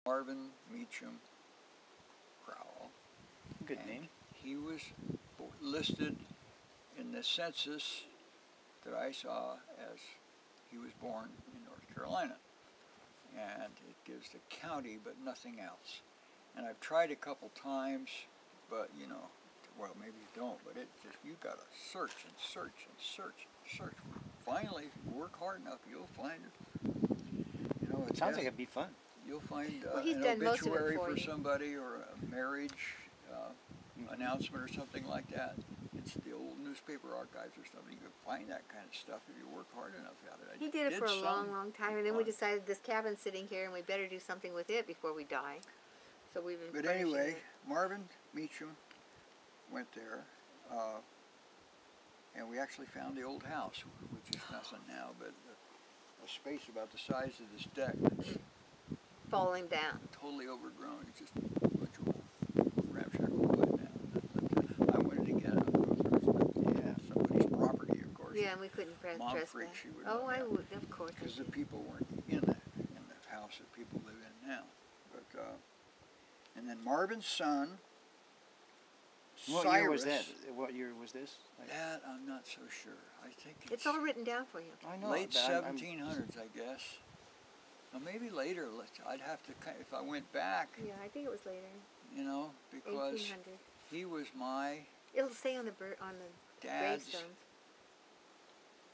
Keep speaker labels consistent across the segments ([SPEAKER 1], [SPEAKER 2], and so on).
[SPEAKER 1] Marvin Meacham Crowell.
[SPEAKER 2] Good name.
[SPEAKER 1] He was listed in the census that I saw as he was born in North Carolina. And it gives the county but nothing else. And I've tried a couple times, but you know, well, maybe you don't, but it just, you gotta search and search and search and search. Finally, if you work hard enough, you'll find it. You know,
[SPEAKER 2] It sounds like it'd be fun.
[SPEAKER 1] You'll find
[SPEAKER 3] Well, he's
[SPEAKER 1] an
[SPEAKER 3] done most of it
[SPEAKER 1] obituary
[SPEAKER 3] for
[SPEAKER 1] for
[SPEAKER 3] you.
[SPEAKER 1] somebody or a marriage announcement or something like that. It's the old newspaper archives or something. You can find that kind of stuff if you work hard enough at it.
[SPEAKER 3] He did it for a long, long time, and then we decided this cabin's sitting here, and we better do something with it before we die. So we've been.
[SPEAKER 1] But anyway, Marvin Meacham went there, and we actually found the old house, which is nothing now, but a space about the size of this deck that's
[SPEAKER 3] falling down.
[SPEAKER 1] totally overgrown. It's just a bunch of old ramshackle wood now. I wanted to get it. Somebody's property, of course.
[SPEAKER 3] Yeah, and we couldn't press
[SPEAKER 1] Mom
[SPEAKER 3] trespass.
[SPEAKER 1] freaked she would.
[SPEAKER 3] Oh, I would, of course.
[SPEAKER 1] Because the people weren't in the house that people live in now. But and then Marvin's son,
[SPEAKER 2] What
[SPEAKER 1] Cyrus.
[SPEAKER 2] year was that? What year was this?
[SPEAKER 1] That I'm not so sure. I think
[SPEAKER 3] It's all written down for you.
[SPEAKER 2] I know.
[SPEAKER 1] late
[SPEAKER 2] but
[SPEAKER 1] 1700s, I guess. Or maybe later. I'd have to, if I went back,
[SPEAKER 3] Yeah, I think it was later.
[SPEAKER 1] you know, because
[SPEAKER 3] 1800.
[SPEAKER 1] he was my
[SPEAKER 3] It'll say on the
[SPEAKER 1] dad's
[SPEAKER 3] gravestones.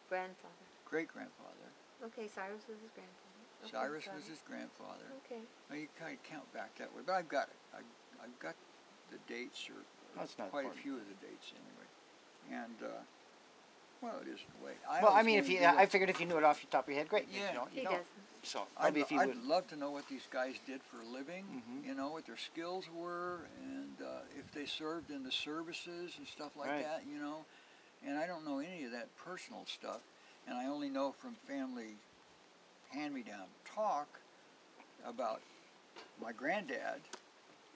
[SPEAKER 3] Grandfather.
[SPEAKER 1] great-grandfather.
[SPEAKER 3] Okay, Cyrus was his grandfather. Okay,
[SPEAKER 1] Cyrus
[SPEAKER 3] got
[SPEAKER 1] was
[SPEAKER 3] it.
[SPEAKER 1] his grandfather.
[SPEAKER 3] Okay.
[SPEAKER 1] Now you kind of count back that way, but I've got it. I've got the dates, or
[SPEAKER 2] That's not
[SPEAKER 1] quite
[SPEAKER 2] important.
[SPEAKER 1] a few of the dates anyway. And well, it is in a way.
[SPEAKER 2] Well, I mean, I figured if you knew it off the top of your head, great.
[SPEAKER 1] Yeah.
[SPEAKER 2] If you don't,
[SPEAKER 3] He
[SPEAKER 2] you don't.
[SPEAKER 3] doesn't.
[SPEAKER 2] So probably if you
[SPEAKER 1] I'd
[SPEAKER 2] would.
[SPEAKER 1] love to know what these guys did for a living.
[SPEAKER 2] Mhm.
[SPEAKER 1] You know, what their skills were, and if they served in the services and stuff like
[SPEAKER 2] Right.
[SPEAKER 1] that. You know, and I don't know any of that personal stuff, and I only know from family hand-me-down talk about my granddad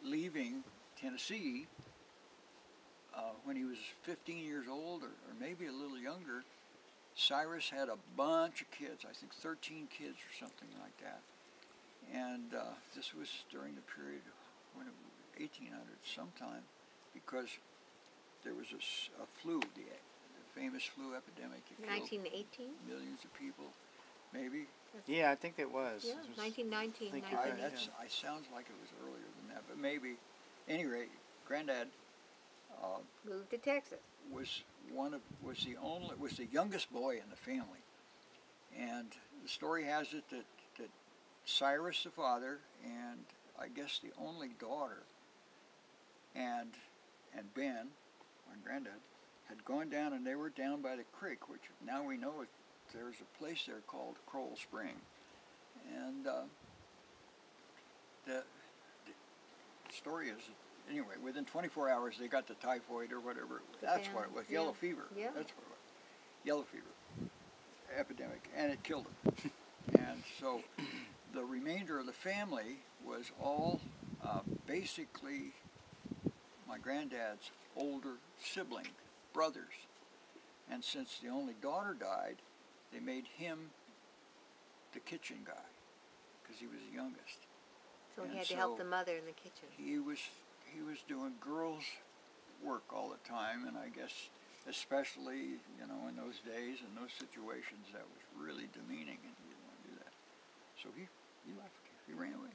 [SPEAKER 1] leaving Tennessee when he was 15 years old, or maybe a little younger. Cyrus had a bunch of kids, I think 13 kids or something like that. And this was during the period when it was 1800s sometime, because there was a flu, the famous flu epidemic. It killed
[SPEAKER 3] 1918?
[SPEAKER 1] millions of people, maybe.
[SPEAKER 2] Yeah, I think it was.
[SPEAKER 3] Yeah,
[SPEAKER 2] It was-
[SPEAKER 3] 1919,
[SPEAKER 2] think you're right,
[SPEAKER 3] 1918.
[SPEAKER 1] I sounds like it was earlier than that, but maybe. Any rate, Granddad
[SPEAKER 3] Moved to Texas.
[SPEAKER 1] was the youngest boy in the family, and the story has it that Cyrus, the father, and I guess the only daughter, and Ben, my granddad, had gone down, and they were down by the creek, which now we know there's a place there called Crowell Spring, and the story is, anyway, within 24 hours they got the typhoid or whatever. That's what it was,
[SPEAKER 3] Yeah.
[SPEAKER 1] yellow fever.
[SPEAKER 3] Yeah.
[SPEAKER 1] That's what it was, yellow fever epidemic, and it killed him. And so the remainder of the family was all basically my granddad's older sibling, brothers. And since the only daughter died, they made him the kitchen guy, because he was the youngest.
[SPEAKER 3] So he
[SPEAKER 1] And
[SPEAKER 3] had to help the mother in the kitchen.
[SPEAKER 1] He was doing girls' work all the time, and I guess especially, you know, in those days and those situations, that was really demeaning, and he didn't want to do that. So he left. He ran away.